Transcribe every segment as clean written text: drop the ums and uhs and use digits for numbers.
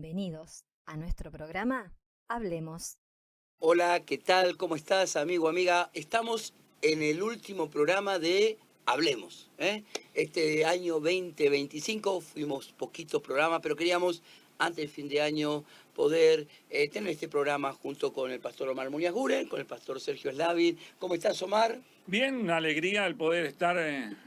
Bienvenidos a nuestro programa Hablemos. Hola, ¿qué tal? ¿Cómo estás, amigo, amiga? Estamos en el último programa de Hablemos, ¿eh? Este año 2025 fuimos poquitos programas, pero queríamos, antes del fin de año, poder tener este programa junto con el pastor Omar Muñoz Guren, con el pastor Sergio Slavin. ¿Cómo estás, Omar? Bien, una alegría el poder estar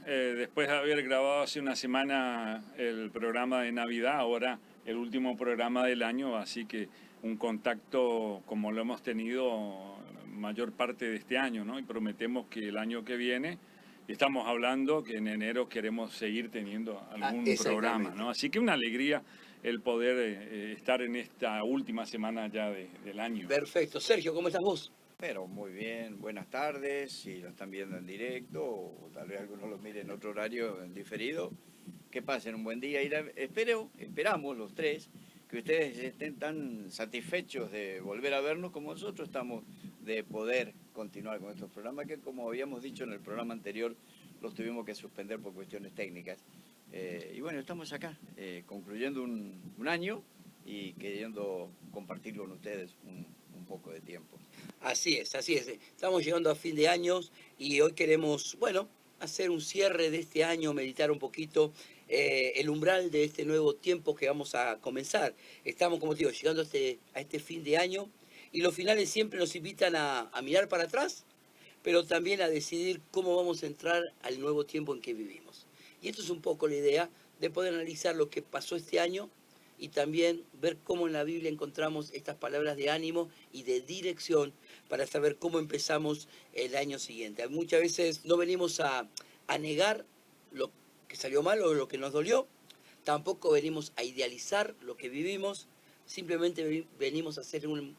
después de haber grabado hace una semana el programa de Navidad, ahora el último programa del año, así que un contacto como lo hemos tenido mayor parte de este año, ¿no? Y prometemos que el año que viene, estamos hablando que en enero queremos seguir teniendo algún programa, ¿no? Así que una alegría el poder estar en esta última semana ya del año. Perfecto. Sergio, ¿cómo estás vos? Pero muy bien, buenas tardes, si lo están viendo en directo o tal vez algunos lo miren en otro horario en diferido, que pasen un buen día y esperamos los tres que ustedes estén tan satisfechos de volver a vernos como nosotros estamos de poder continuar con estos programas que, como habíamos dicho en el programa anterior, los tuvimos que suspender por cuestiones técnicas. Y bueno, estamos acá concluyendo un año y queriendo compartir con ustedes un poco de tiempo. Así es, así es. Estamos llegando a fin de año y hoy queremos, bueno, hacer un cierre de este año, meditar un poquito el umbral de este nuevo tiempo que vamos a comenzar. Estamos, como te digo, llegando a este fin de año y los finales siempre nos invitan a mirar para atrás, pero también a decidir cómo vamos a entrar al nuevo tiempo en que vivimos. Y esto es un poco la idea de poder analizar lo que pasó este año y también ver cómo en la Biblia encontramos estas palabras de ánimo y de dirección para saber cómo empezamos el año siguiente. Muchas veces no venimos a negar lo que salió mal o lo que nos dolió, tampoco venimos a idealizar lo que vivimos, simplemente venimos a hacer un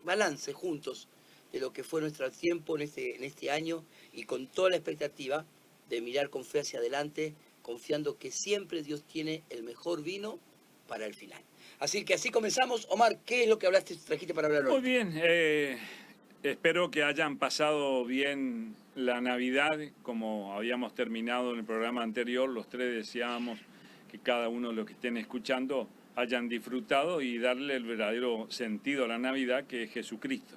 balance juntos de lo que fue nuestro tiempo en este año y con toda la expectativa de mirar con fe hacia adelante, confiando que siempre Dios tiene el mejor vino para el final. Así que así comenzamos. Omar, ¿qué es lo que trajiste para hablar hoy? Muy bien, espero que hayan pasado bien la Navidad, como habíamos terminado en el programa anterior, los tres deseábamos que cada uno de los que estén escuchando hayan disfrutado y darle el verdadero sentido a la Navidad, que es Jesucristo.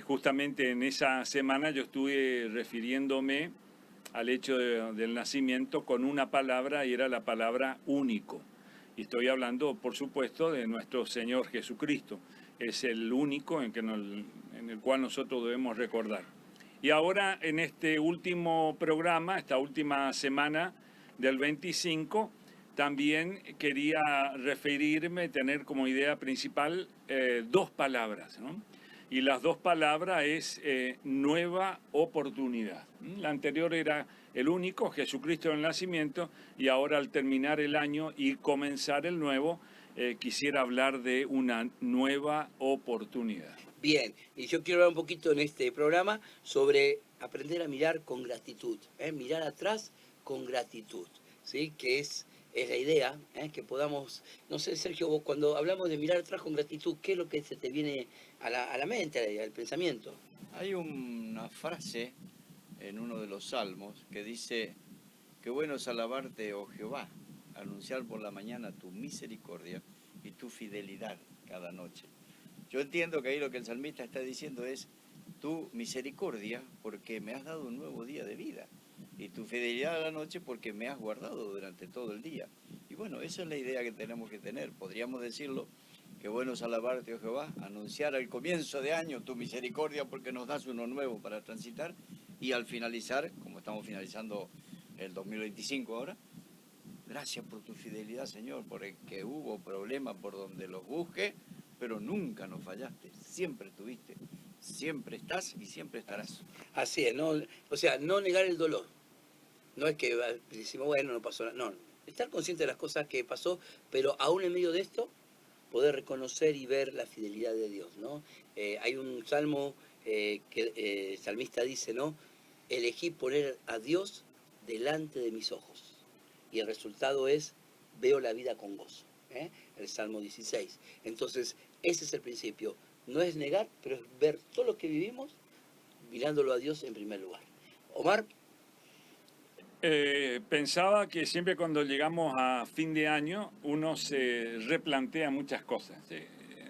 Justamente en esa semana yo estuve refiriéndome al hecho del nacimiento con una palabra y era la palabra único. Y estoy hablando, por supuesto, de nuestro Señor Jesucristo. Es el único en el cual nosotros debemos recordar. Y ahora, en este último programa, esta última semana del 25, también quería referirme, tener como idea principal dos palabras, ¿no? Y las dos palabras es nueva oportunidad. La anterior era el único, Jesucristo en el nacimiento, y ahora al terminar el año y comenzar el nuevo, quisiera hablar de una nueva oportunidad. Bien, y yo quiero hablar un poquito en este programa sobre aprender a mirar con gratitud, mirar atrás con gratitud, ¿sí? Que es la idea, que podamos, no sé, Sergio, vos cuando hablamos de mirar atrás con gratitud, ¿qué es lo que se te viene a la mente, al pensamiento? Hay una frase en uno de los salmos que dice: qué bueno es alabarte, oh Jehová, anunciar por la mañana tu misericordia y tu fidelidad cada noche. Yo entiendo que ahí lo que el salmista está diciendo es tu misericordia porque me has dado un nuevo día de vida y tu fidelidad a la noche porque me has guardado durante todo el día. Y bueno, esa es la idea que tenemos que tener. Podríamos decirlo: qué bueno es alabarte, oh Jehová, anunciar al comienzo de año tu misericordia porque nos das uno nuevo para transitar, y al finalizar, como estamos finalizando el 2025 ahora, gracias por tu fidelidad, Señor, porque hubo problemas por donde los busque, pero nunca nos fallaste, siempre estuviste, siempre estás y siempre estarás. Así es, ¿no? O sea, no negar el dolor. No es que decimos, bueno, no pasó nada. No, estar consciente de las cosas que pasó, pero aún en medio de esto, poder reconocer y ver la fidelidad de Dios, ¿no? Hay un salmo que el salmista dice, ¿no? Elegí poner a Dios delante de mis ojos. Y el resultado es, veo la vida con gozo. El Salmo 16. Entonces, ese es el principio. No es negar, pero es ver todo lo que vivimos mirándolo a Dios en primer lugar. Omar. Pensaba que siempre cuando llegamos a fin de año uno se replantea muchas cosas.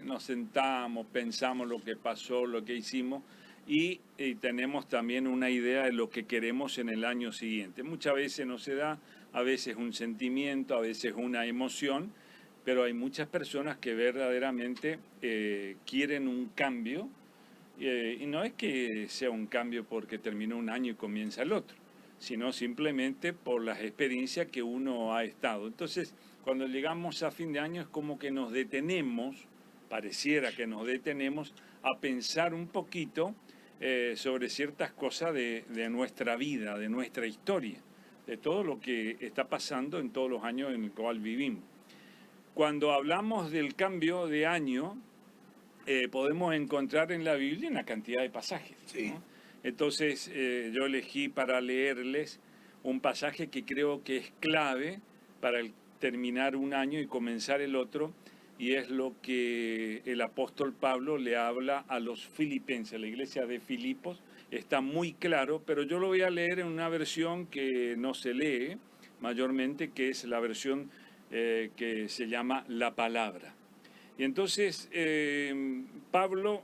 Nos sentamos, pensamos lo que pasó, lo que hicimos y tenemos también una idea de lo que queremos en el año siguiente. Muchas veces no se da, a veces un sentimiento, a veces una emoción, pero hay muchas personas que verdaderamente quieren un cambio y no es que sea un cambio porque terminó un año y comienza el otro, sino simplemente por las experiencias que uno ha estado. Entonces, cuando llegamos a fin de año es como que nos detenemos, pareciera que nos detenemos a pensar un poquito sobre ciertas cosas de nuestra vida, de nuestra historia, de todo lo que está pasando en todos los años en el cual vivimos. Cuando hablamos del cambio de año, podemos encontrar en la Biblia una cantidad de pasajes, Sí. ¿no? Entonces, yo elegí para leerles un pasaje que creo que es clave para terminar un año y comenzar el otro, y es lo que el apóstol Pablo le habla a los filipenses, a la iglesia de Filipos. Está muy claro, pero yo lo voy a leer en una versión que no se lee mayormente, que es la versión que se llama La Palabra. Y entonces Pablo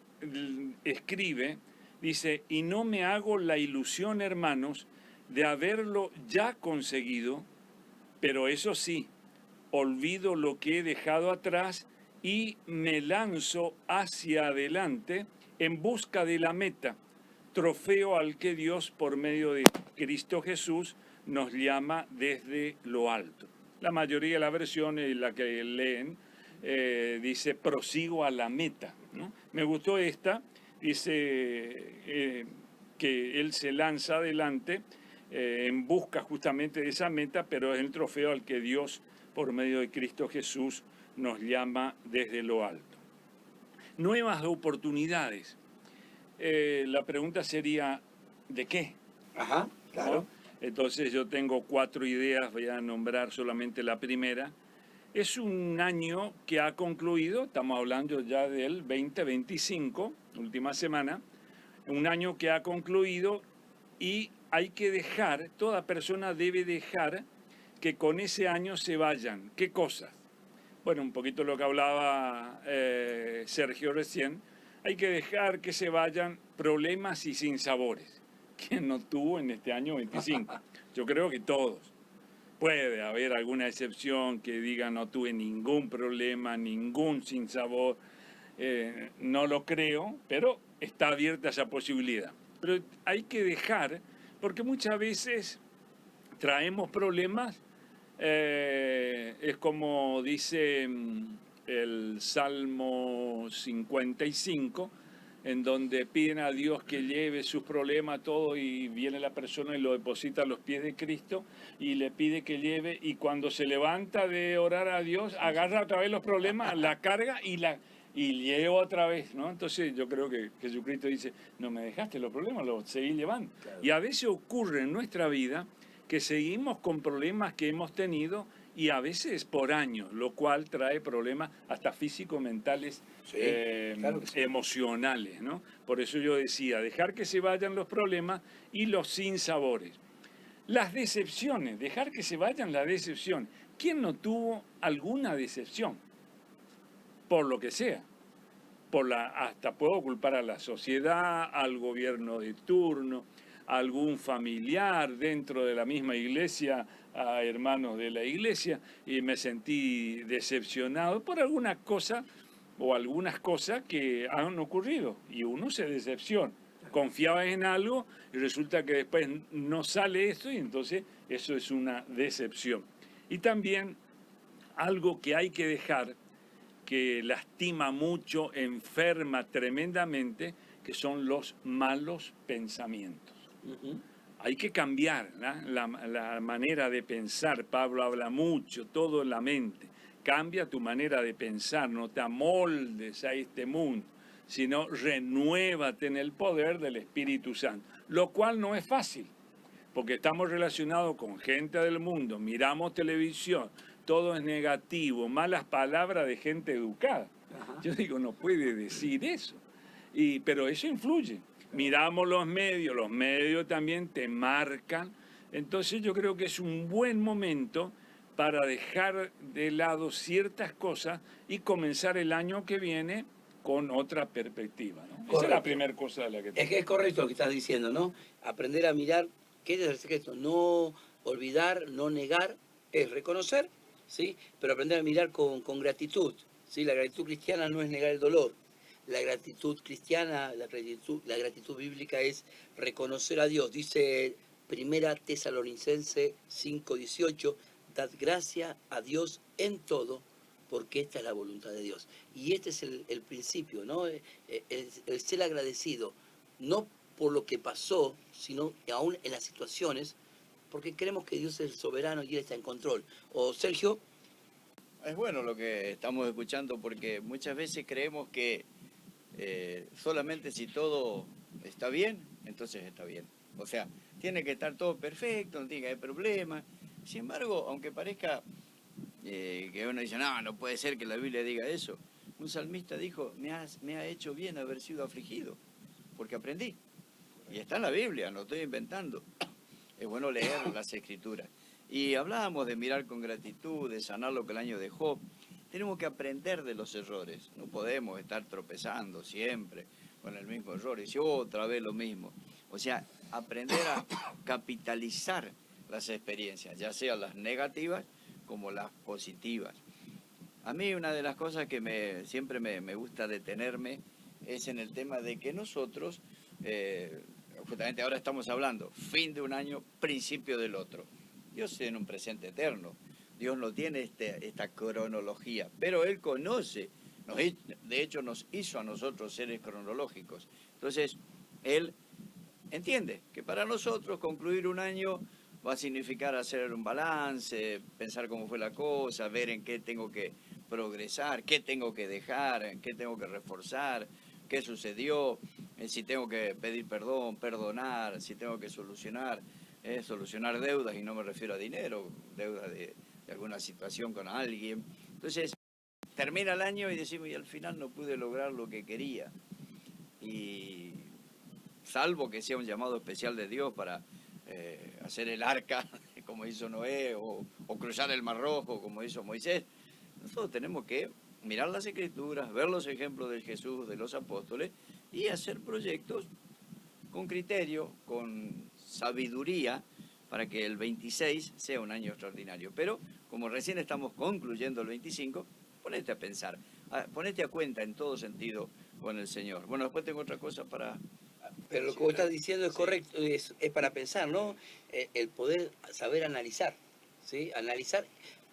escribe, dice, y no me hago la ilusión, hermanos, de haberlo ya conseguido, pero eso sí, olvido lo que he dejado atrás y me lanzo hacia adelante en busca de la meta, trofeo al que Dios, por medio de Cristo Jesús, nos llama desde lo alto. La mayoría de las versiones, la que leen, dice prosigo a la meta, ¿no? Me gustó esta, dice que él se lanza adelante en busca justamente de esa meta, pero es el trofeo al que Dios, por medio de Cristo Jesús, nos llama desde lo alto. Nuevas oportunidades. La pregunta sería, ¿de qué? Ajá, claro. ¿No? Entonces yo tengo 4 ideas, voy a nombrar solamente la primera. Es un año que ha concluido, estamos hablando ya del 2025, última semana, un año que ha concluido y hay que dejar, toda persona debe dejar que con ese año se vayan. ¿Qué cosas? Bueno, un poquito lo que hablaba Sergio recién, hay que dejar que se vayan problemas y sinsabores. ¿Quién no tuvo en este año 25? Yo creo que todos. Puede haber alguna excepción que diga no tuve ningún problema, ningún sinsabor. No lo creo, pero está abierta esa posibilidad. Pero hay que dejar, porque muchas veces traemos problemas. Es como dice el Salmo 55, en donde piden a Dios que lleve sus problemas, todo, y viene la persona y lo deposita a los pies de Cristo y le pide que lleve, y cuando se levanta de orar a Dios, agarra otra vez los problemas, la carga y lleva otra vez, ¿no? Entonces yo creo que Jesucristo dice, no me dejaste los problemas, los seguí llevando. Claro. Y a veces ocurre en nuestra vida que seguimos con problemas que hemos tenido y a veces por años, lo cual trae problemas hasta físicos, mentales, Sí, claro que sí. emocionales, ¿no? Por eso yo decía, dejar que se vayan los problemas y los sinsabores. Las decepciones, dejar que se vayan las decepciones. ¿Quién no tuvo alguna decepción? Por lo que sea. Hasta puedo culpar a la sociedad, al gobierno de turno, a algún familiar dentro de la misma iglesia, a hermanos de la iglesia, y me sentí decepcionado por alguna cosa o algunas cosas que han ocurrido, y uno se decepciona. Confiaba en algo y resulta que después no sale eso, y entonces eso es una decepción. Y también algo que hay que dejar, que lastima mucho, enferma tremendamente, que son los malos pensamientos. Uh-huh. Hay que cambiar, ¿no? la manera de pensar. Pablo habla mucho, todo en la mente. Cambia tu manera de pensar, no te amoldes a este mundo, sino renuévate en el poder del Espíritu Santo, lo cual no es fácil, porque estamos relacionados con gente del mundo, miramos televisión, todo es negativo, malas palabras de gente educada. Ajá. Yo digo, no puede decir eso, pero eso influye. Miramos los medios también te marcan Entonces yo creo que es un buen momento para dejar de lado ciertas cosas y comenzar el año que viene con otra perspectiva, ¿no? Esa es la primera cosa de la que... Es que es correcto lo que estás diciendo, ¿no? Aprender a mirar, ¿qué es el secreto? No olvidar, no negar, es reconocer, ¿sí? Pero aprender a mirar con gratitud, ¿sí? La gratitud cristiana no es negar el dolor. La gratitud cristiana, la gratitud bíblica es reconocer a Dios. Dice 1 Tesalonicenses 5:18, dad gracia a Dios en todo, porque esta es la voluntad de Dios. Y este es el principio, ¿no? El ser agradecido, no por lo que pasó, sino aún en las situaciones, porque creemos que Dios es el soberano y Él está en control. O Sergio. Es bueno lo que estamos escuchando, porque muchas veces creemos que solamente si todo está bien, entonces está bien. O sea, tiene que estar todo perfecto, no tiene que haber problemas. Sin embargo, aunque parezca que uno dice, no puede ser que la Biblia diga eso. Un salmista dijo, me ha hecho bien haber sido afligido, porque aprendí. Y está en la Biblia, no estoy inventando. Es bueno leer las Escrituras. Y hablábamos de mirar con gratitud, de sanar lo que el año dejó. Tenemos que aprender de los errores. No podemos estar tropezando siempre con el mismo error y decir otra vez lo mismo. O sea, aprender a capitalizar las experiencias, ya sean las negativas como las positivas. A mí una de las cosas que siempre me gusta detenerme es en el tema de que nosotros, justamente ahora estamos hablando, fin de un año, principio del otro. Dios tiene un presente eterno, Dios no tiene esta cronología, pero Él conoce, de hecho nos hizo a nosotros seres cronológicos. Entonces, Él entiende que para nosotros concluir un año va a significar hacer un balance, pensar cómo fue la cosa, ver en qué tengo que progresar, qué tengo que dejar, en qué tengo que reforzar, qué sucedió, si tengo que pedir perdón, perdonar, si tengo que solucionar deudas, y no me refiero a dinero, deudas de alguna situación con alguien. Entonces, termina el año y decimos, y al final no pude lograr lo que quería. Y salvo que sea un llamado especial de Dios para hacer el arca, como hizo Noé, o cruzar el Mar Rojo, como hizo Moisés, nosotros tenemos que mirar las Escrituras, ver los ejemplos de Jesús, de los apóstoles, y hacer proyectos con criterio, con sabiduría, para que el 26 sea un año extraordinario. Pero, como recién estamos concluyendo el 25, ponete a pensar, ponete a cuenta en todo sentido con el Señor. Bueno, después tengo otra cosa para... Pero lo que vos estás diciendo es correcto, es para pensar, ¿no? El poder saber analizar, ¿sí? Analizar,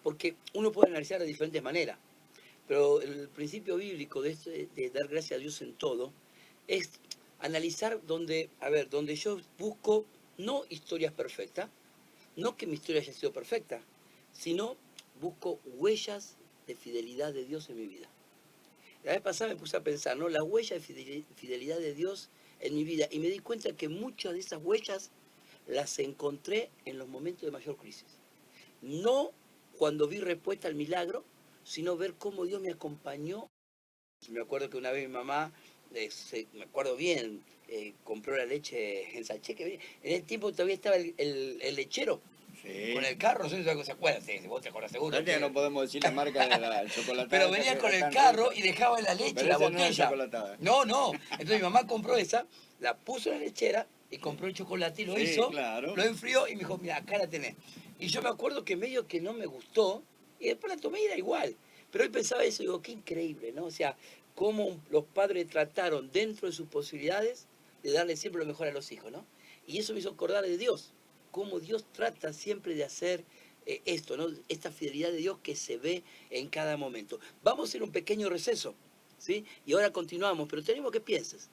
porque uno puede analizar de diferentes maneras, pero el principio bíblico de dar gracias a Dios en todo es analizar donde yo busco no historias perfectas, no que mi historia haya sido perfecta, sino busco huellas de fidelidad de Dios en mi vida. La vez pasada me puse a pensar, ¿no? La huella de fidelidad de Dios en mi vida, y me di cuenta que muchas de esas huellas las encontré en los momentos de mayor crisis. No cuando vi respuesta al milagro, sino ver cómo Dios me acompañó. Me acuerdo que una vez mi mamá, me acuerdo bien, compró la leche en sachet, que en el tiempo todavía estaba el lechero. Sí. Con el carro, ¿se acuerdan? Sí, vos te acuerdas seguro. Que no podemos decir la marca de la chocolatada. Pero venía con el carro y dejaba la leche, la botella. No. Entonces mi mamá compró esa, la puso en la lechera y compró el chocolate y lo hizo, claro. Lo enfrió y me dijo, mira, acá la tenés. Y yo me acuerdo que medio que no me gustó y después la tomé y era igual. Pero hoy pensaba eso y digo, qué increíble, ¿no? O sea, cómo los padres trataron dentro de sus posibilidades de darle siempre lo mejor a los hijos, ¿no? Y eso me hizo acordar de Dios. Cómo Dios trata siempre de hacer esto, ¿no? Esta fidelidad de Dios que se ve en cada momento. Vamos a hacer un pequeño receso, ¿sí? Y ahora continuamos, pero tenemos que pienses.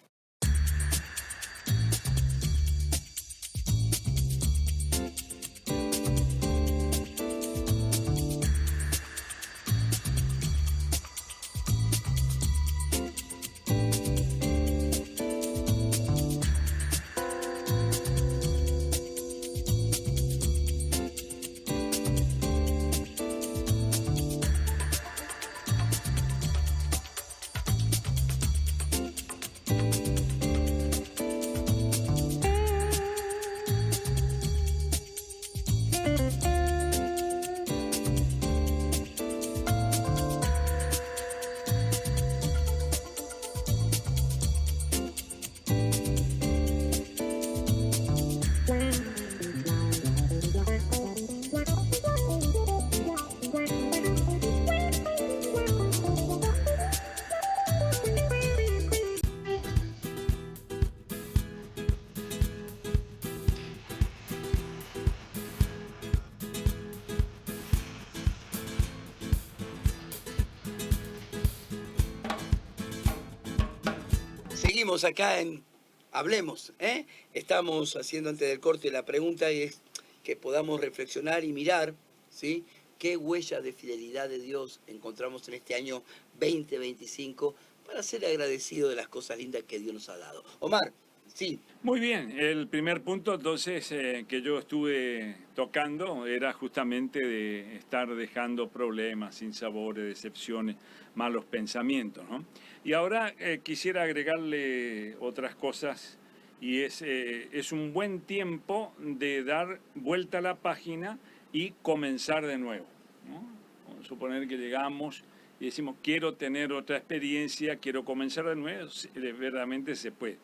Seguimos acá en Hablemos, ¿eh? Estamos haciendo antes del corte la pregunta y es que podamos reflexionar y mirar, ¿sí? ¿Qué huella de fidelidad de Dios encontramos en este año 2025 para ser agradecido de las cosas lindas que Dios nos ha dado? Omar, sí. Muy bien, el primer punto entonces que yo estuve tocando era justamente de estar dejando problemas, sinsabores, decepciones, malos pensamientos, ¿no? Y ahora quisiera agregarle otras cosas y es un buen tiempo de dar vuelta a la página y comenzar de nuevo, ¿no? Vamos a suponer que llegamos y decimos quiero tener otra experiencia, quiero comenzar de nuevo, verdaderamente se puede.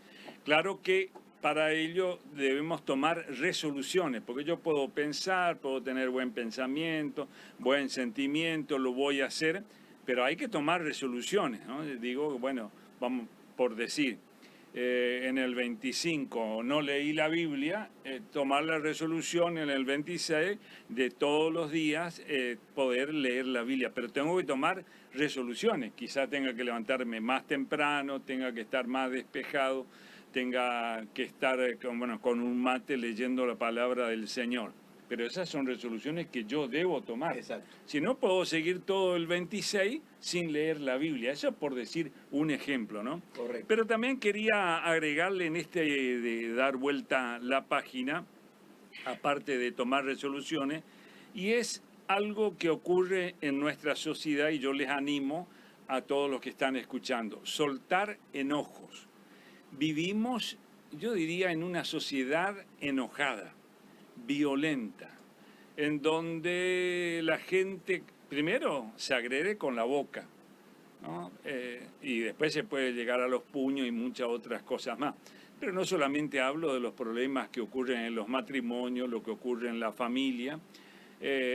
Claro que para ello debemos tomar resoluciones, porque yo puedo pensar, puedo tener buen pensamiento, buen sentimiento, lo voy a hacer, pero hay que tomar resoluciones, ¿no? Digo, bueno, vamos por decir, en el 25 no leí la Biblia, tomar la resolución en el 26 de todos los días poder leer la Biblia, pero tengo que tomar resoluciones, quizá tenga que levantarme más temprano, tenga que estar más despejado, tenga que estar con un mate leyendo la palabra del Señor. Pero esas son resoluciones que yo debo tomar. Exacto. Si no, puedo seguir todo el 26 sin leer la Biblia. Eso por decir un ejemplo, ¿no? Correcto. Pero también quería agregarle en este de dar vuelta la página, aparte de tomar resoluciones, y es algo que ocurre en nuestra sociedad y yo les animo a todos los que están escuchando, soltar enojos. Vivimos, yo diría, en una sociedad enojada, violenta, en donde la gente primero se agrede con la boca, ¿no? Y después se puede llegar a los puños y muchas otras cosas más. Pero no solamente hablo de los problemas que ocurren en los matrimonios, lo que ocurre en la familia,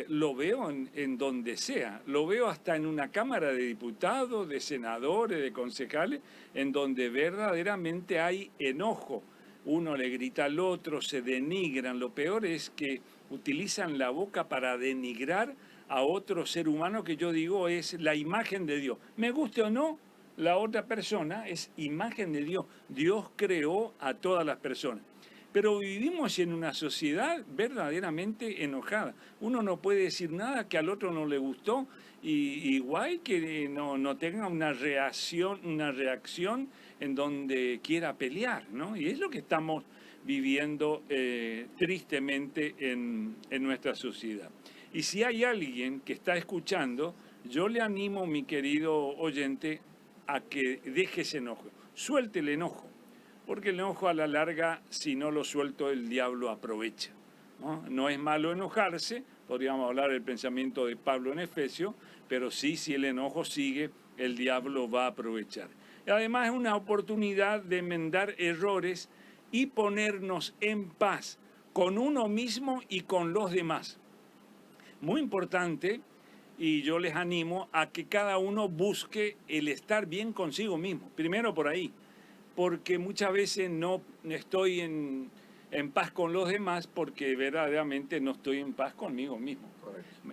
lo veo en donde sea, lo veo hasta en una Cámara de Diputados, de senadores, de concejales, en donde verdaderamente hay enojo. Uno le grita al otro, se denigran. Lo peor es que utilizan la boca para denigrar a otro ser humano que yo digo es la imagen de Dios. Me guste o no, la otra persona es imagen de Dios. Dios creó a todas las personas. Pero vivimos en una sociedad verdaderamente enojada. Uno no puede decir nada que al otro no le gustó, y igual que no tenga una reacción en donde quiera pelear, ¿no? Y es lo que estamos viviendo tristemente en nuestra sociedad. Y si hay alguien que está escuchando, yo le animo, mi querido oyente, a que deje ese enojo, suelte el enojo. Porque el enojo a la larga, si no lo suelto, el diablo aprovecha, ¿no? No es malo enojarse, podríamos hablar del pensamiento de Pablo en Efesios, pero sí, si el enojo sigue, el diablo va a aprovechar. Y además es una oportunidad de enmendar errores y ponernos en paz con uno mismo y con los demás. Muy importante, y yo les animo a que cada uno busque el estar bien consigo mismo, primero por ahí. Porque muchas veces no estoy en paz con los demás porque verdaderamente no estoy en paz conmigo mismo.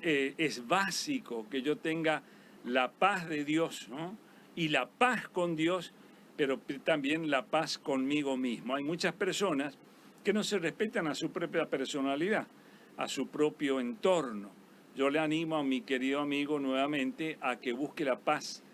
Es básico que yo tenga la paz de Dios, ¿no? Y la paz con Dios, pero también la paz conmigo mismo. Hay muchas personas que no se respetan a su propia personalidad, a su propio entorno. Yo le animo a mi querido amigo nuevamente a que busque la paz,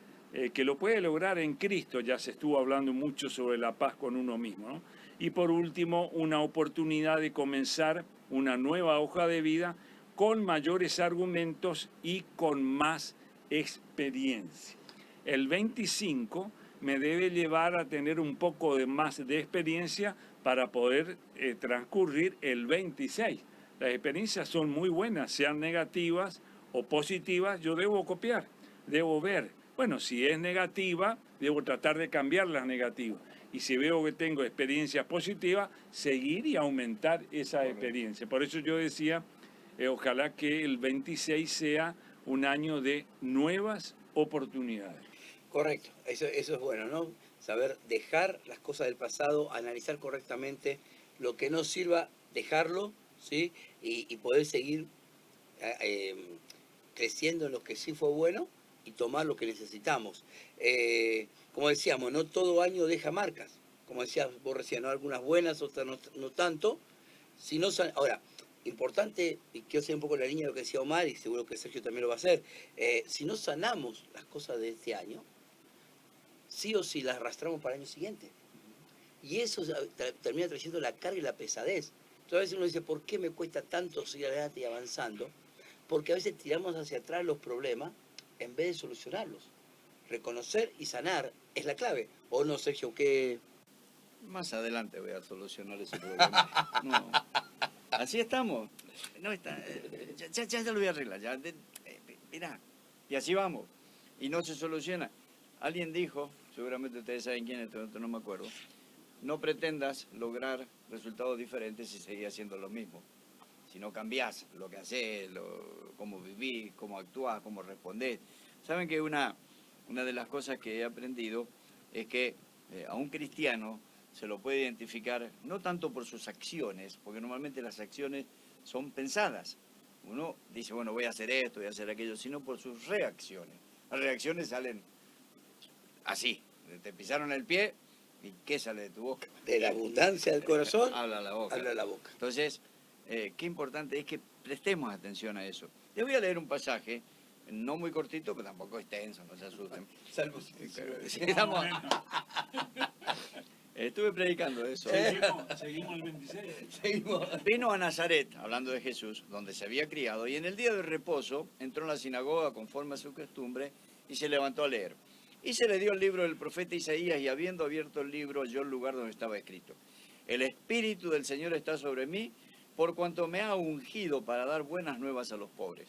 que lo puede lograr en Cristo. Ya se estuvo hablando mucho sobre la paz con uno mismo, ¿no? Y por último, una oportunidad de comenzar una nueva hoja de vida con mayores argumentos y con más experiencia. El 25 me debe llevar a tener un poco de más de experiencia para poder transcurrir el 26. Las experiencias son muy buenas, sean negativas o positivas, yo debo copiar, debo ver. Bueno, si es negativa, debo tratar de cambiar las negativas. Y si veo que tengo experiencias positivas, seguir y aumentar esa experiencia. Por eso yo decía, ojalá que el 26 sea un año de nuevas oportunidades. Correcto, eso es bueno, ¿no? Saber dejar las cosas del pasado, analizar correctamente lo que no sirva, dejarlo, ¿sí? Y poder seguir creciendo en lo que sí fue bueno y tomar lo que necesitamos. como decíamos, no todo año deja marcas. Como decías vos recién, ¿no? Algunas buenas, otras no tanto. Si no ahora, importante, y quiero hacer un poco la línea de lo que decía Omar, y seguro que Sergio también lo va a hacer, si no sanamos las cosas de este año, sí o sí las arrastramos para el año siguiente. Y eso termina trayendo la carga y la pesadez. Entonces a veces uno dice, ¿por qué me cuesta tanto seguir adelante y avanzando? Porque a veces tiramos hacia atrás los problemas en vez de solucionarlos. Reconocer y sanar es la clave. ¿O no, Sergio? ¿Qué? Más adelante voy a solucionar ese problema. No, así estamos. No está, ya lo voy a arreglar. Mirá, y así vamos. Y no se soluciona. Alguien dijo, seguramente ustedes saben quién es, no me acuerdo, no pretendas lograr resultados diferentes si seguís haciendo lo mismo. Si no cambiás lo que haces, cómo vivís, cómo actuás, cómo respondés. Saben que una de las cosas que he aprendido es que a un cristiano se lo puede identificar no tanto por sus acciones, porque normalmente las acciones son pensadas. Uno dice, bueno, voy a hacer esto, voy a hacer aquello, sino por sus reacciones. Las reacciones salen así, te pisaron el pie y ¿qué sale de tu boca? De la abundancia del corazón, habla la boca. habla la boca. Entonces, qué importante es que prestemos atención a eso. Les voy a leer un pasaje, no muy cortito, pero tampoco extenso, no se asusten. Salvo Estuve predicando eso. Seguimos el 26. Vino a Nazaret, hablando de Jesús, donde se había criado, y en el día de reposo entró en la sinagoga conforme a su costumbre y se levantó a leer. Y se le dio el libro del profeta Isaías, y habiendo abierto el libro, halló el lugar donde estaba escrito: El Espíritu del Señor está sobre mí, por cuanto me ha ungido para dar buenas nuevas a los pobres.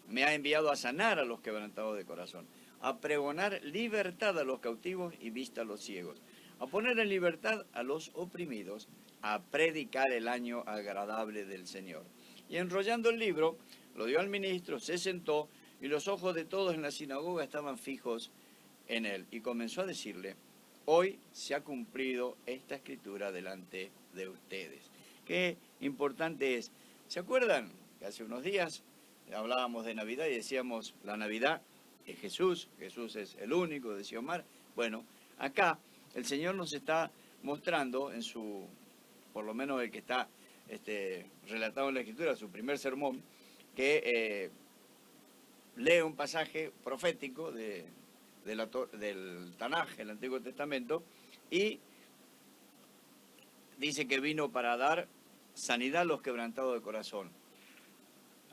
Me ha enviado a sanar a los quebrantados de corazón, a pregonar libertad a los cautivos y vista a los ciegos, a poner en libertad a los oprimidos, a predicar el año agradable del Señor. Y enrollando el libro, lo dio al ministro, se sentó, y los ojos de todos en la sinagoga estaban fijos en él. Y comenzó a decirle: hoy se ha cumplido esta escritura delante de ustedes. Qué importante es. ¿Se acuerdan que hace unos días hablábamos de Navidad y decíamos, la Navidad es Jesús, Jesús es el único, decía Omar? Bueno, acá el Señor nos está mostrando en su, por lo menos el que está relatado en la Escritura, su primer sermón, que lee un pasaje profético del Tanaj, el Antiguo Testamento, y dice que vino para dar sanidad a los quebrantados de corazón.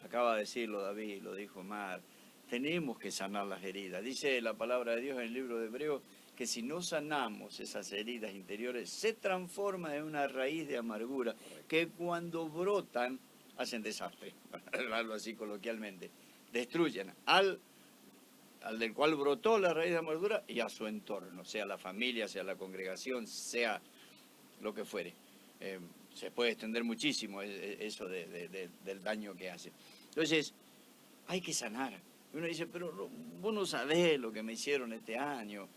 Acaba de decirlo David, lo dijo Omar. Tenemos que sanar las heridas. Dice la palabra de Dios en el libro de Hebreos que si no sanamos esas heridas interiores, se transforma en una raíz de amargura que cuando brotan hacen desastre, para hablarlo así coloquialmente. Destruyen al del cual brotó la raíz de amargura y a su entorno, sea la familia, sea la congregación, sea lo que fuere. Se puede extender muchísimo eso del daño que hace. Entonces, hay que sanar. Uno dice, pero vos no sabés lo que me hicieron este año,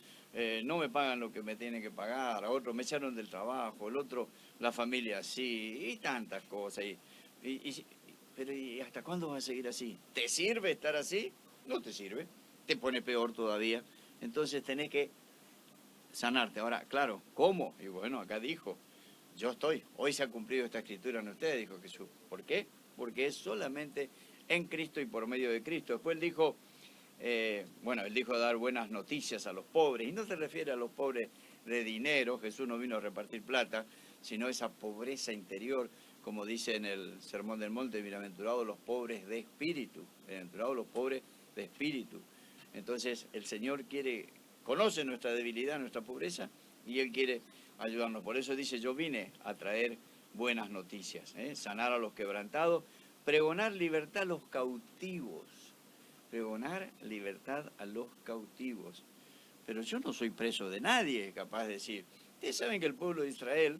no me pagan lo que me tienen que pagar, a otro me echaron del trabajo, el otro, la familia así, y tantas cosas. Pero ¿y hasta cuándo vas a seguir así? ¿Te sirve estar así? No te sirve, te pone peor todavía. Entonces tenés que sanarte. Ahora, claro, ¿cómo? Y bueno, acá dijo, yo estoy, hoy se ha cumplido esta escritura en ustedes, dijo Jesús. ¿Por qué? Porque es solamente en Cristo y por medio de Cristo. Después él dijo, él dijo dar buenas noticias a los pobres, y no se refiere a los pobres de dinero, Jesús no vino a repartir plata, sino esa pobreza interior, como dice en el Sermón del Monte, bienaventurados los pobres de espíritu, bienaventurados los pobres de espíritu. Entonces el Señor conoce nuestra debilidad, nuestra pobreza, y Él quiere ayudarnos. Por eso dice, yo vine a traer buenas noticias, sanar a los quebrantados, pregonar libertad a los cautivos, pregonar libertad a los cautivos. Pero yo no soy preso de nadie, capaz de decir. Ustedes saben que el pueblo de Israel,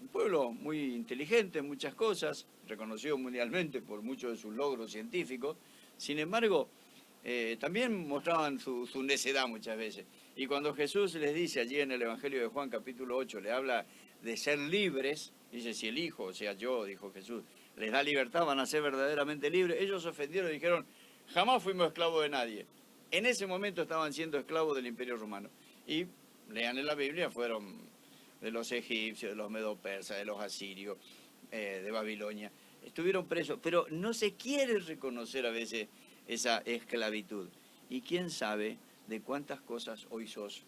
un pueblo muy inteligente en muchas cosas, reconocido mundialmente por muchos de sus logros científicos, sin embargo, también mostraban su necedad muchas veces. Y cuando Jesús les dice allí en el Evangelio de Juan capítulo 8, le habla de ser libres, dice, si el Hijo, o sea yo, dijo Jesús, les da libertad, van a ser verdaderamente libres. Ellos se ofendieron y dijeron, jamás fuimos esclavos de nadie. en ese momento estaban siendo esclavos del Imperio Romano. Y lean en la Biblia, fueron de los egipcios, de los medo-persas, de los asirios, de Babilonia. Estuvieron presos, pero no se quiere reconocer a veces esa esclavitud. Y quién sabe de cuántas cosas hoy sos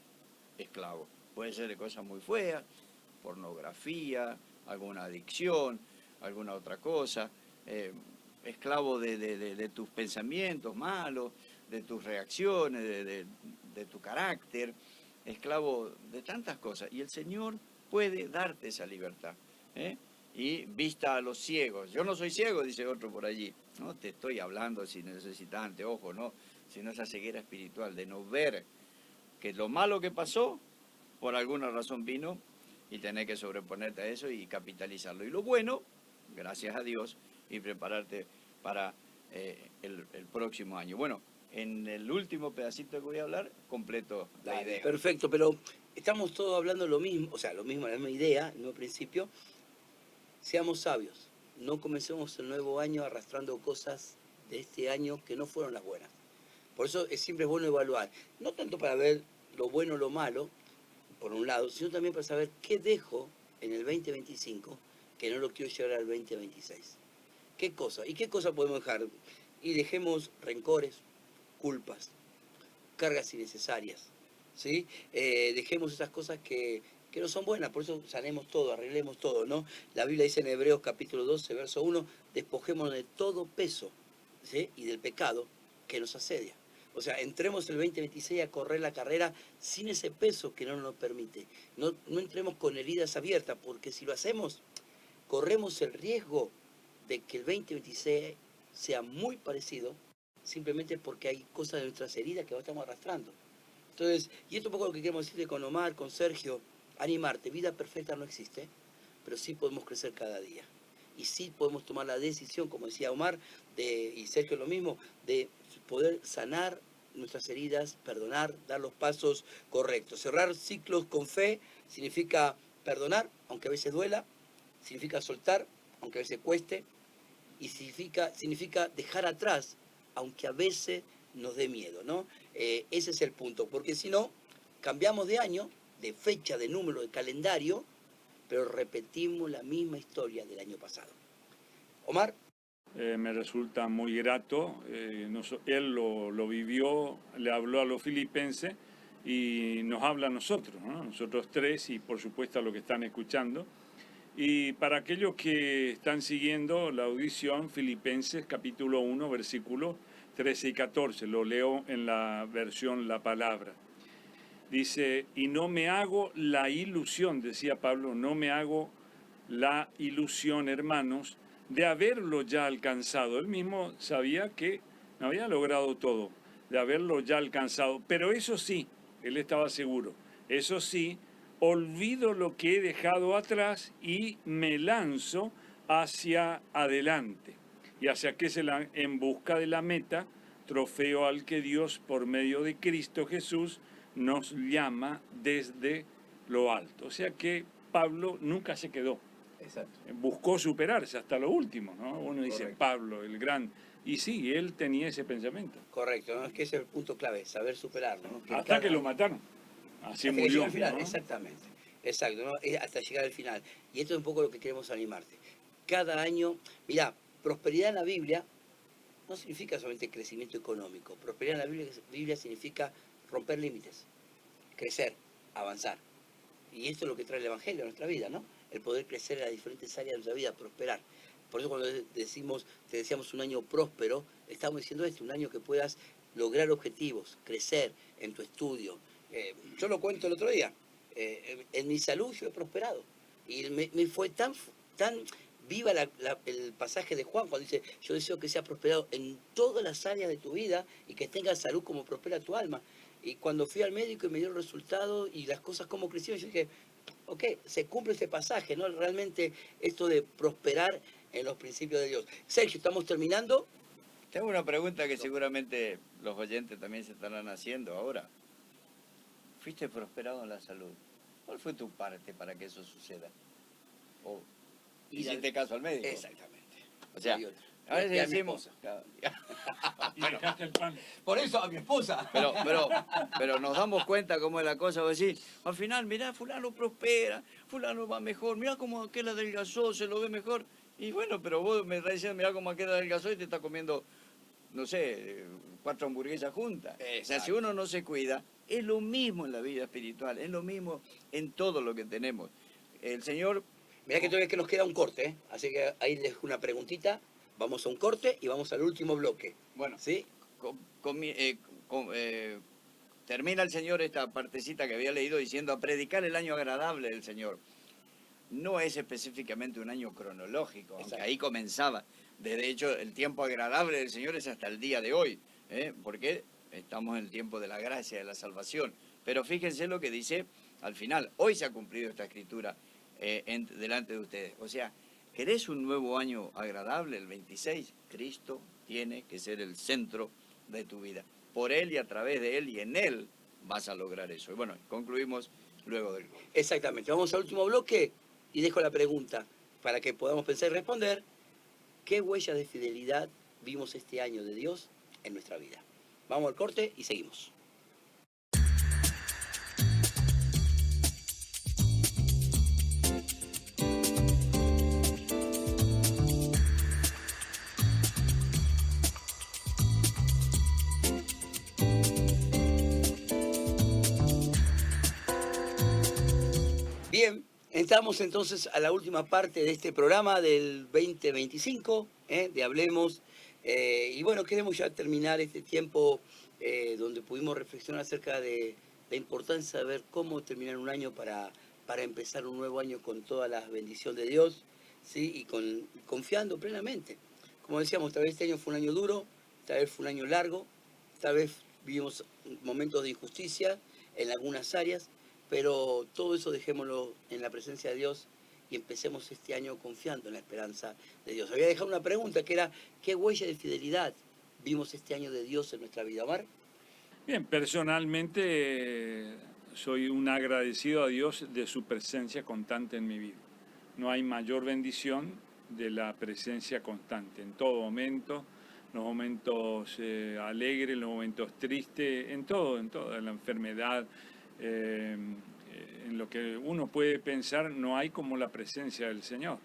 esclavo. Puede ser de cosas muy feas, pornografía, alguna adicción, alguna otra cosa, esclavo de tus pensamientos malos, de tus reacciones, de tu carácter, esclavo de tantas cosas. Y el Señor puede darte esa libertad. Y vista a los ciegos. Yo no soy ciego, dice otro por allí. No te estoy hablando si necesitas anteojos, no, sino esa ceguera espiritual de no ver que lo malo que pasó, por alguna razón vino, y tener que sobreponerte a eso y capitalizarlo. Y lo bueno, gracias a Dios, y prepararte para el próximo año. Bueno, en el último pedacito que voy a hablar, completo la idea. Perfecto, pero estamos todos hablando lo mismo, o sea, lo mismo, la misma idea, el mismo principio. Seamos sabios, no comencemos el nuevo año arrastrando cosas de este año que no fueron las buenas. Por eso siempre es bueno evaluar, no tanto para ver lo bueno o lo malo, por un lado, sino también para saber qué dejo en el 2025 que no lo quiero llevar al 2026. ¿Qué cosa? ¿Y qué cosa podemos dejar? Y dejemos rencores, culpas, cargas innecesarias, ¿sí? Dejemos esas cosas que no son buenas, por eso sanemos todo, arreglemos todo, ¿no? La Biblia dice en Hebreos capítulo 12, verso 1, despojémonos de todo peso, ¿sí? Y del pecado que nos asedia. O sea, entremos el 2026 a correr la carrera sin ese peso que no nos permite. No entremos con heridas abiertas, porque si lo hacemos, corremos el riesgo de que el 2026 sea muy parecido, simplemente porque hay cosas de nuestras heridas que estamos arrastrando. Entonces, y esto es un poco lo que queremos decirle con Omar, con Sergio, animarte. Vida perfecta no existe, pero sí podemos crecer cada día. Y sí podemos tomar la decisión, como decía Omar, y Sergio lo mismo, de poder sanar nuestras heridas, perdonar, dar los pasos correctos. Cerrar ciclos con fe significa perdonar, aunque a veces duela, significa soltar, aunque a veces cueste, y significa dejar atrás, aunque a veces nos dé miedo, ¿no? Ese es el punto, porque si no, cambiamos de año, de fecha, de número, de calendario, pero repetimos la misma historia del año pasado. Omar. Me resulta muy grato. Él lo vivió, le habló a los filipenses y nos habla a nosotros, ¿no? Nosotros tres y por supuesto a los que están escuchando. Y para aquellos que están siguiendo la audición, Filipenses capítulo 1, versículos 13 y 14, lo leo en la versión La Palabra. Dice, y no me hago la ilusión, decía Pablo, no me hago la ilusión, hermanos, de haberlo ya alcanzado. Él mismo sabía que no había logrado todo, de haberlo ya alcanzado. Pero eso sí, él estaba seguro, eso sí, olvido lo que he dejado atrás y me lanzo hacia adelante. Y hacia que en busca de la meta, trofeo al que Dios, por medio de Cristo Jesús, nos llama desde lo alto. O sea que Pablo nunca se quedó. Exacto. Buscó superarse hasta lo último, ¿no? Uno dice, Correcto. Pablo, el gran... Y sí, él tenía ese pensamiento. Correcto, ¿no? Es que ese es el punto clave, saber superarlo, ¿no? Hasta que lo mataron. Así hasta murió, al final, ¿no? Exactamente. Exacto, ¿no? Hasta llegar al final. Y esto es un poco lo que queremos animarte. Cada año, mirá, prosperidad en la Biblia no significa solamente crecimiento económico. Prosperidad en la Biblia significa romper límites, crecer, avanzar. Y esto es lo que trae el Evangelio a nuestra vida, ¿no? El poder crecer en las diferentes áreas de nuestra vida, prosperar. Por eso cuando te decíamos un año próspero, estamos diciendo esto, un año que puedas lograr objetivos, crecer en tu estudio. Yo lo cuento el otro día, en mi salud yo he prosperado. Y me fue tan viva el pasaje de Juan cuando dice, yo deseo que sea prosperado en todas las áreas de tu vida y que tengas salud como prospera tu alma. Y cuando fui al médico y me dio el resultado y las cosas como crecieron, yo dije, ok, se cumple ese pasaje, ¿no? Realmente esto de prosperar en los principios de Dios. Sergio, estamos terminando. Tengo una pregunta que seguramente los oyentes también se estarán haciendo ahora. ¿Fuiste prosperado en la salud? ¿Cuál fue tu parte para que eso suceda? ¿O hiciste caso al médico? Exactamente. O sea, A veces Y a mi decimos... Y dejaste el pan. Por eso a mi esposa. Pero nos damos cuenta cómo es la cosa. Vos decís, al final, mirá, fulano prospera, fulano va mejor, mirá cómo aquel adelgazó, se lo ve mejor. Y bueno, pero vos me estás diciendo, mirá cómo aquel adelgazó y te está comiendo, no sé, 4 hamburguesas juntas. O sea, si uno no se cuida, es lo mismo en la vida espiritual, es lo mismo en todo lo que tenemos. El Señor... Mirá que todavía que nos queda un corte, ¿eh? Así que ahí les dejo una preguntita. Vamos a un corte y vamos al último bloque. Bueno, ¿Sí? termina el Señor esta partecita que había leído diciendo a predicar el año agradable del Señor. No es específicamente un año cronológico, aunque Exacto. ahí comenzaba. De hecho, el tiempo agradable del Señor es hasta el día de hoy, porque estamos en el tiempo de la gracia, de la salvación. Pero fíjense lo que dice al final. Hoy se ha cumplido esta escritura delante de ustedes. O sea, ¿querés un nuevo año agradable, el 26? Cristo tiene que ser el centro de tu vida. Por Él y a través de Él y en Él vas a lograr eso. Y bueno, concluimos luego del gol. Exactamente. Vamos al último bloque y dejo la pregunta para que podamos pensar y responder. ¿Qué huellas de fidelidad vimos este año de Dios en nuestra vida? Vamos al corte y seguimos. Bien, entramos entonces a la última parte de este programa del 2025, de Hablemos. Y bueno, queremos ya terminar este tiempo donde pudimos reflexionar acerca de la importancia de ver cómo terminar un año para empezar un nuevo año con toda la bendición de Dios, ¿sí? Y confiando plenamente. Como decíamos, tal vez este año fue un año duro, tal vez fue un año largo, tal vez vivimos momentos de injusticia en algunas áreas, pero todo eso dejémoslo en la presencia de Dios y empecemos este año confiando en la esperanza de Dios. Había dejado una pregunta que era, ¿qué huella de fidelidad vimos este año de Dios en nuestra vida, Omar? Bien, personalmente soy un agradecido a Dios de su presencia constante en mi vida. No hay mayor bendición de la presencia constante en todo momento, los momentos alegres, los momentos tristes, en todo, en la enfermedad, en lo que uno puede pensar, no hay como la presencia del Señor.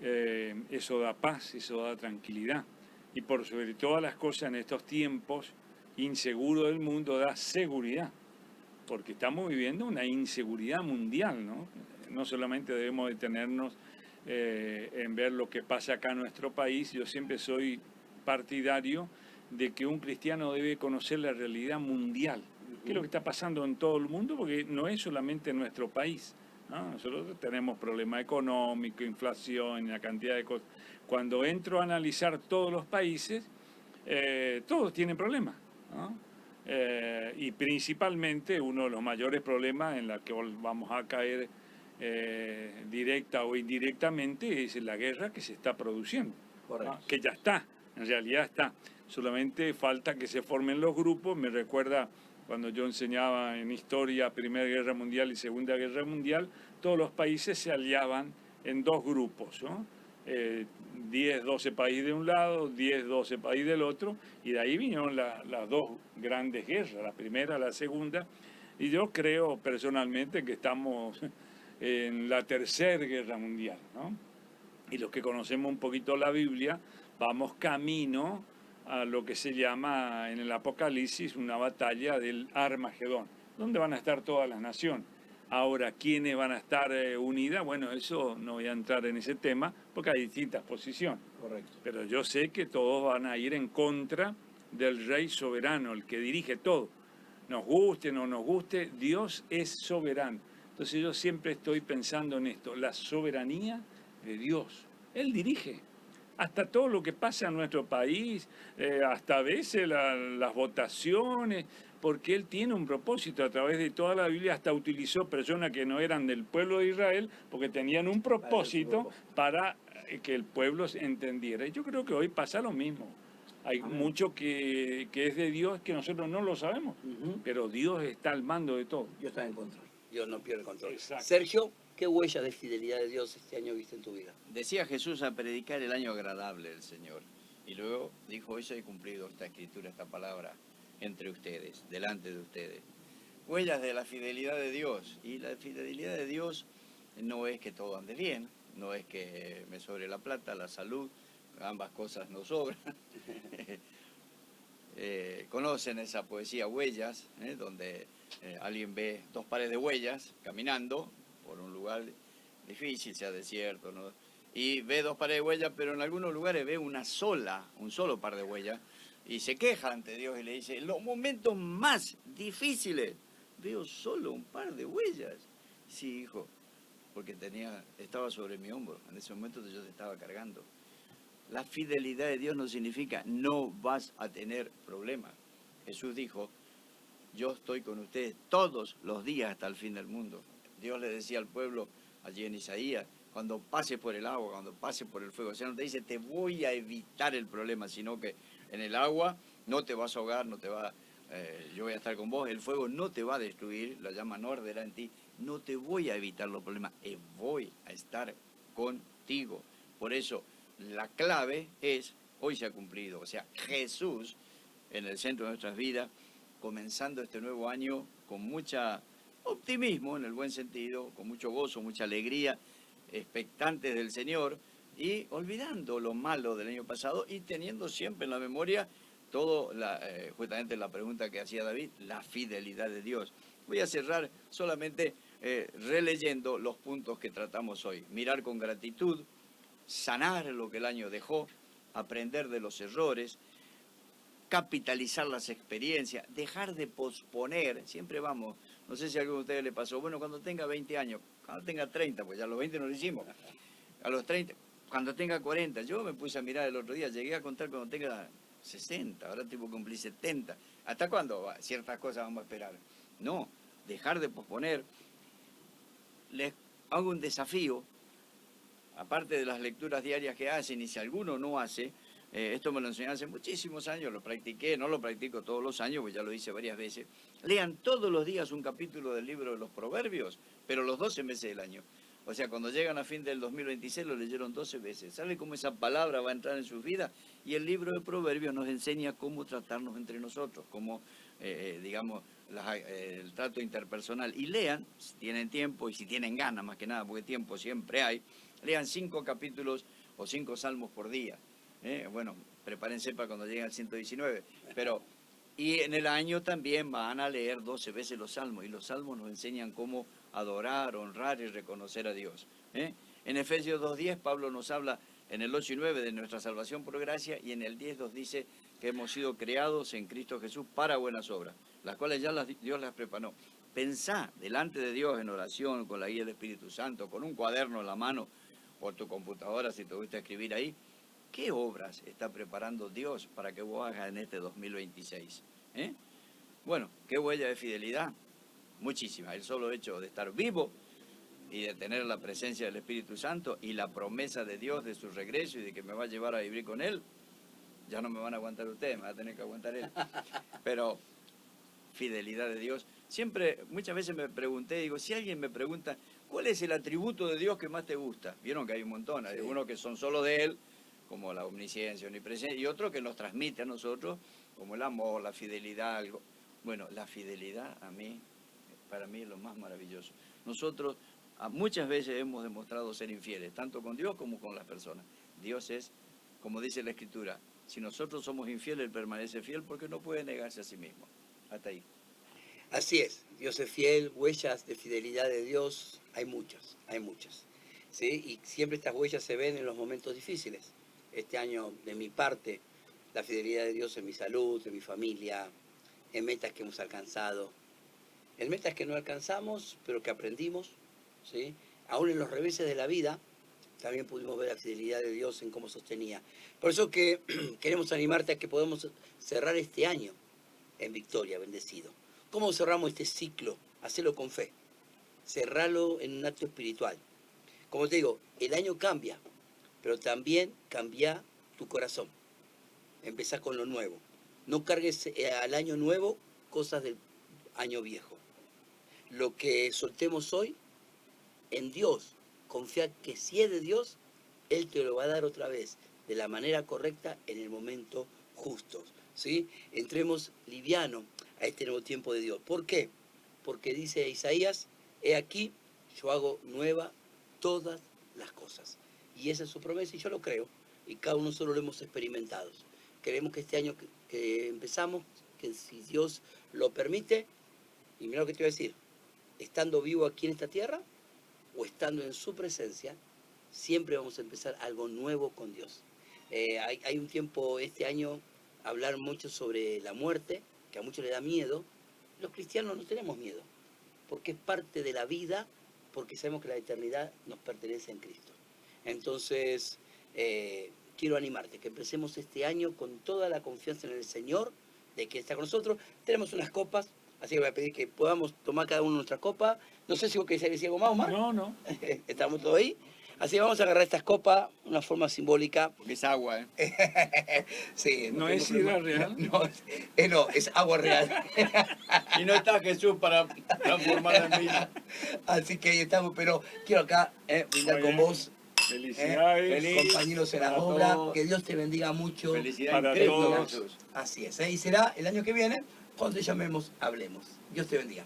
Eso da paz, eso da tranquilidad. Y por sobre todas las cosas en estos tiempos inseguros del mundo da seguridad, porque estamos viviendo una inseguridad mundial, ¿no? No solamente debemos detenernos en ver lo que pasa acá en nuestro país. Yo siempre soy partidario de que un cristiano debe conocer la realidad mundial. ¿Qué es lo que está pasando en todo el mundo? Porque no es solamente en nuestro país, ¿no? Nosotros tenemos problemas económicos, inflación, una cantidad de cosas. Cuando entro a analizar todos los países, todos tienen problemas, ¿no? Y principalmente uno de los mayores problemas en los que vamos a caer directa o indirectamente es la guerra que se está produciendo. Correcto. Que ya está, en realidad está. Solamente falta que se formen los grupos. Me recuerda cuando yo enseñaba en historia Primera Guerra Mundial y Segunda Guerra Mundial, todos los países se aliaban en dos grupos, ¿no? 10, 12 países de un lado, 10, 12 países del otro, y de ahí vinieron las dos grandes guerras, la primera, la segunda, y yo creo personalmente que estamos en la Tercera Guerra Mundial, ¿no? Y los que conocemos un poquito la Biblia, vamos camino a lo que se llama en el Apocalipsis una batalla del Armagedón, donde van a estar todas las naciones. Ahora, ¿quiénes van a estar unidas? Bueno, eso no voy a entrar en ese tema porque hay distintas posiciones. Correcto. Pero yo sé que todos van a ir en contra del Rey soberano, el que dirige todo. Nos guste o no nos guste, Dios es soberano. Entonces yo siempre estoy pensando en esto, la soberanía de Dios. Él dirige. Hasta todo lo que pasa en nuestro país, hasta a veces las votaciones, porque Él tiene un propósito a través de toda la Biblia, hasta utilizó personas que no eran del pueblo de Israel, porque tenían un propósito para que el pueblo se entendiera. Y yo creo que hoy pasa lo mismo. Hay mucho que es de Dios que nosotros no lo sabemos, pero Dios está al mando de todo. Dios está en control. Dios no pierde el control. Exacto. Sergio, ¿qué huella de fidelidad de Dios este año viste en tu vida? Decía Jesús a predicar el año agradable del Señor. Y luego dijo, hoy se ha cumplido esta escritura, esta palabra entre ustedes, delante de ustedes. Huellas de la fidelidad de Dios. Y la fidelidad de Dios no es que todo ande bien, no es que me sobre la plata, la salud, ambas cosas no sobran. Conocen esa poesía Huellas, donde alguien ve dos pares de huellas caminando por un lugar difícil, sea desierto, ¿no? Y ve dos pares de huellas, pero en algunos lugares ve un solo par de huellas, y se queja ante Dios y le dice, en los momentos más difíciles veo solo un par de huellas. Sí, hijo, porque estaba sobre mi hombro, en ese momento yo te estaba cargando. La fidelidad de Dios no significa no vas a tener problemas. Jesús dijo, yo estoy con ustedes todos los días hasta el fin del mundo. Dios le decía al pueblo allí en Isaías, cuando pases por el agua, cuando pases por el fuego, o sea, no te dice te voy a evitar el problema, sino que en el agua no te vas a ahogar, yo voy a estar con vos, el fuego no te va a destruir, la llama no arderá en ti, no te voy a evitar los problemas, voy a estar contigo. Por eso, la clave es, hoy se ha cumplido, o sea, Jesús en el centro de nuestras vidas, comenzando este nuevo año con mucha optimismo, en el buen sentido, con mucho gozo, mucha alegría, expectantes del Señor, y olvidando lo malo del año pasado y teniendo siempre en la memoria justamente la pregunta que hacía David, la fidelidad de Dios. Voy a cerrar solamente releyendo los puntos que tratamos hoy. Mirar con gratitud, sanar lo que el año dejó, aprender de los errores, capitalizar las experiencias, dejar de posponer, siempre vamos, no sé si a alguno de ustedes le pasó, bueno, cuando tenga 20 años, cuando tenga 30, pues ya a los 20 no lo hicimos, a los 30, cuando tenga 40, yo me puse a mirar el otro día, llegué a contar cuando tenga 60, ahora tengo que cumplir 70, ¿hasta cuándo? Ciertas cosas vamos a esperar. No, dejar de posponer. Les hago un desafío, aparte de las lecturas diarias que hacen, y si alguno no hace, esto me lo enseñé hace muchísimos años, lo practiqué, no lo practico todos los años, pues ya lo hice varias veces. Lean todos los días un capítulo del libro de los Proverbios, pero los 12 meses del año. O sea, cuando llegan a fin del 2026 lo leyeron 12 veces. ¿Sabe cómo esa palabra va a entrar en sus vidas? Y el libro de Proverbios nos enseña cómo tratarnos entre nosotros, cómo, digamos, el trato interpersonal. Y lean, si tienen tiempo y si tienen ganas, más que nada, porque tiempo siempre hay, lean 5 capítulos o 5 salmos por día. Bueno, prepárense para cuando lleguen al 119. Y en el año también van a leer 12 veces los salmos. Y los salmos nos enseñan cómo adorar, honrar y reconocer a Dios. En Efesios 2:10 Pablo nos habla en el 8 y 9 de nuestra salvación por gracia, y en el 10 nos dice que hemos sido creados en Cristo Jesús para buenas obras, las cuales ya Dios las preparó. Pensá delante de Dios en oración, con la guía del Espíritu Santo, con un cuaderno en la mano o tu computadora si te gusta escribir ahí. ¿Qué obras está preparando Dios para que vos hagas en este 2026? Bueno, ¿qué huella de fidelidad? Muchísimas. El solo hecho de estar vivo y de tener la presencia del Espíritu Santo y la promesa de Dios de su regreso y de que me va a llevar a vivir con Él, ya no me van a aguantar ustedes, me va a tener que aguantar Él. Pero fidelidad de Dios. Siempre, muchas veces me pregunté, digo, si alguien me pregunta, ¿cuál es el atributo de Dios que más te gusta? Vieron que hay un montón, hay unos que son solo de Él, como la omnisciencia, omnipresencia, y otro que nos transmite a nosotros, como el amor, la fidelidad, algo. Bueno, la fidelidad para mí es lo más maravilloso. Nosotros muchas veces hemos demostrado ser infieles, tanto con Dios como con las personas. Dios es, como dice la Escritura, si nosotros somos infieles, Él permanece fiel porque no puede negarse a sí mismo. Hasta ahí. Así es, Dios es fiel, huellas de fidelidad de Dios, hay muchas, ¿sí? Y siempre estas huellas se ven en los momentos difíciles. Este año, de mi parte, la fidelidad de Dios en mi salud, en mi familia, en metas que hemos alcanzado, en metas que no alcanzamos, pero que aprendimos, ¿sí? Aún en los reveses de la vida, también pudimos ver la fidelidad de Dios en cómo sostenía. Por eso que queremos animarte a que podamos cerrar este año en victoria, bendecido. ¿Cómo cerramos este ciclo? Hacelo con fe. Cerralo en un acto espiritual. Como te digo, el año cambia, pero también cambia tu corazón. Empezá con lo nuevo. No cargues al año nuevo cosas del año viejo. Lo que soltemos hoy, en Dios, confía que si es de Dios, Él te lo va a dar otra vez. de la manera correcta en el momento justo, ¿sí? Entremos liviano a este nuevo tiempo de Dios. ¿Por qué? Porque dice Isaías, he aquí, yo hago nueva todas las cosas. Y esa es su promesa y yo lo creo. Y cada uno solo lo hemos experimentado. Queremos que este año que empezamos, que si Dios lo permite, y mira lo que te voy a decir, estando vivo aquí en esta tierra o estando en su presencia, siempre vamos a empezar algo nuevo con Dios. Hay un tiempo este año hablar mucho sobre la muerte, que a muchos les da miedo. Los cristianos no tenemos miedo, porque es parte de la vida, porque sabemos que la eternidad nos pertenece en Cristo. Entonces, quiero animarte, que empecemos este año con toda la confianza en el Señor, de que está con nosotros. Tenemos unas copas, así que voy a pedir que podamos tomar cada uno nuestra copa. No sé si vos querés decir algo más, Omar. No. Estamos todos ahí. Así que vamos a agarrar estas copas, una forma simbólica. Porque es agua, ¿eh? Sí, ¿No es sidra real? No, es agua real. Y no está Jesús para transformarla en vino. Así que ahí estamos, pero quiero acá brindar Muy con bien. vos, Felicidades. Feliz. compañeros en la para obra. todos. Que Dios te bendiga mucho. Felicidad Para en Cristo todos. Jesús. Así es, y será el año que viene cuando te llamemos, hablemos. Dios te bendiga.